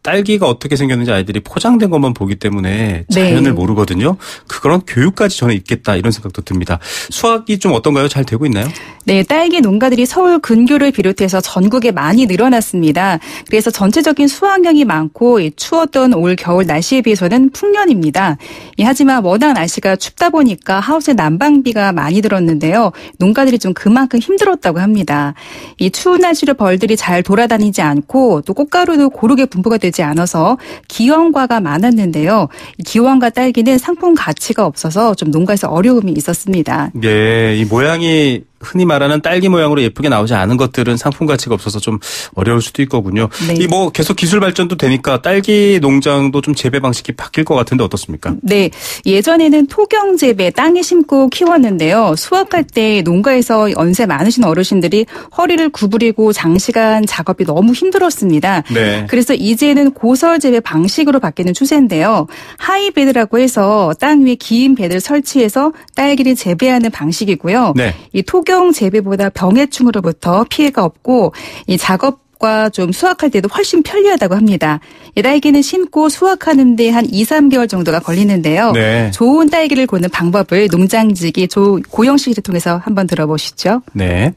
딸기가 어떻게 생겼는지 아이들이 포장된 것만 보기 때문에 자연을 모르거든요. 그런 교육까지 저는 있겠다 이런 생각도 듭니다. 수확이 좀 어떤가요? 잘 되고 있나요? 네, 딸기 농가들이 서울 근교를 비롯해서 전국에 많이 늘어났습니다. 그래서 전체적인 수확량이 많고 추웠던 올 겨울 날씨에 비해서는 풍년입니다. 하지만 워낙 날씨가 춥다 보니까 하우스에 난방비가 많이 들었는데요. 농가들이 좀 그만큼 힘들었다고 합니다. 이 추운 날씨로 벌들이 잘 돌아다니지 않고 또 꽃가루도 고르게 분포가 되지 않아서 기원과가 많았는데요. 기원과 딸기는 상품 가치가 없어서 좀 농가에서 어려움이 있었습니다. 네, 이 모양이 흔히 말하는 딸기 모양으로 예쁘게 나오지 않은 것들은 상품 가치가 없어서 좀 어려울 수도 있거든요. 네. 이 뭐 계속 기술 발전도 되니까 딸기 농장도 좀 재배 방식이 바뀔 것 같은데 어떻습니까? 네, 예전에는 토경 재배 땅에 심고 키웠는데요. 수확할 때 농가에서 연세 많으신 어르신들이 허리를 구부리고 장시간 작업이 너무 힘들었습니다. 네. 그래서 이제는 고설 재배 방식으로 바뀌는 추세인데요. 하이베드라고 해서 땅 위에 긴 베드를 설치해서 딸기를 재배하는 방식이고요. 네. 이 토경 재배보다 병해충으로부터 피해가 없고 이 작업과 좀 수확할 때도 훨씬 편리하다고 합니다. 이 딸기는 심고 수확하는 데 한 2-3개월 정도가 걸리는데요. 네. 좋은 딸기를 고르는 방법을 농장직이 고영식 씨를 통해서 한번 들어보시죠. 네.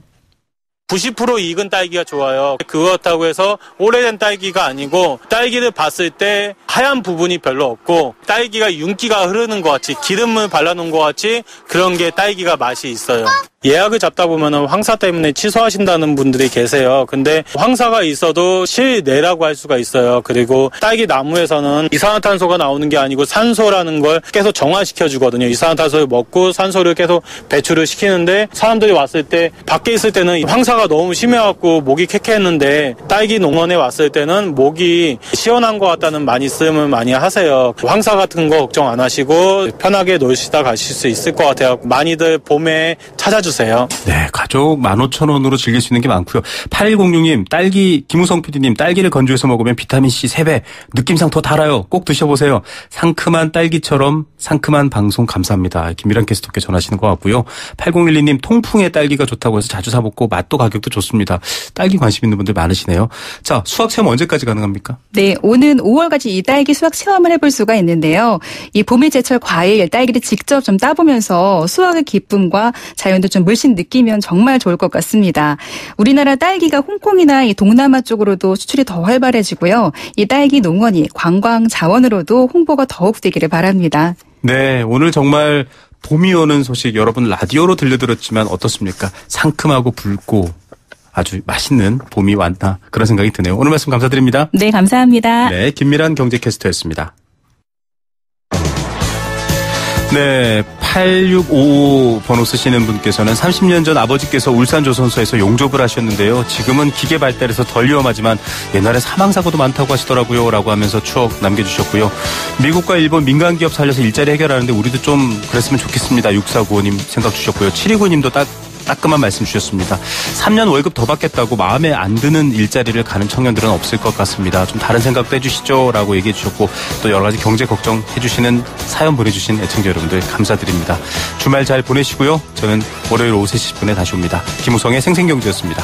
90% 익은 딸기가 좋아요. 그렇다고 해서 오래된 딸기가 아니고 딸기를 봤을 때 하얀 부분이 별로 없고 딸기가 윤기가 흐르는 것 같이 기름을 발라놓은 것 같이 그런 게 딸기가 맛이 있어요. 예약을 잡다 보면은 황사 때문에 취소하신다는 분들이 계세요. 근데 황사가 있어도 실내라고 할 수가 있어요. 그리고 딸기 나무에서는 이산화탄소가 나오는 게 아니고 산소라는 걸 계속 정화시켜 주거든요. 이산화탄소를 먹고 산소를 계속 배출을 시키는데 사람들이 왔을 때 밖에 있을 때는 황사가 너무 심해갖고 목이 캑캑했는데 딸기 농원에 왔을 때는 목이 시원한 것 같다는 말씀을 많이 하세요. 황사 같은 거 걱정 안 하시고 편하게 놀시다 가실 수 있을 것 같아요. 많이들 봄에 찾아주세요. 네, 가족 15,000원으로 즐길 수 있는 게 많고요. 8106님, 딸기, 김우성 PD님, 딸기를 건조해서 먹으면 비타민C 3배, 느낌상 더 달아요. 꼭 드셔보세요. 상큼한 딸기처럼 상큼한 방송 감사합니다. 김미란 캐스터께 전하시는 것 같고요. 8012님, 통풍의 딸기가 좋다고 해서 자주 사먹고 맛도 가격도 좋습니다. 딸기 관심 있는 분들 많으시네요. 자, 수확 체험 언제까지 가능합니까? 네, 오는 5월까지 이 딸기 수확 체험을 해볼 수가 있는데요. 이 봄의 제철 과일, 딸기를 직접 좀 따보면서 수확의 기쁨과 자연도 좀 물씬 느끼면 정말 좋을 것 같습니다. 우리나라 딸기가 홍콩이나 이 동남아 쪽으로도 수출이 더 활발해지고요. 이 딸기 농원이 관광 자원으로도 홍보가 더욱 되기를 바랍니다. 네, 오늘 정말 봄이 오는 소식 여러분 라디오로 들려드렸지만 어떻습니까? 상큼하고 붉고 아주 맛있는 봄이 왔나 그런 생각이 드네요. 오늘 말씀 감사드립니다. 네, 감사합니다. 네, 김미란 경제캐스터였습니다. 네, 8655 번호 쓰시는 분께서는 30년 전 아버지께서 울산조선소에서 용접을 하셨는데요. 지금은 기계 발달해서 덜 위험하지만 옛날에 사망사고도 많다고 하시더라고요. 라고 하면서 추억 남겨주셨고요. 미국과 일본 민간기업 살려서 일자리 해결하는데 우리도 좀 그랬으면 좋겠습니다. 6495님 생각 주셨고요. 7295님도 따끔한 말씀 주셨습니다. 3년 월급 더 받겠다고 마음에 안 드는 일자리를 가는 청년들은 없을 것 같습니다. 좀 다른 생각도 해주시죠 라고 얘기해 주셨고 또 여러 가지 경제 걱정해 주시는 사연 보내주신 애청자 여러분들 감사드립니다. 주말 잘 보내시고요. 저는 월요일 오후 3시 10분에 다시 옵니다. 김우성의 생생경제였습니다.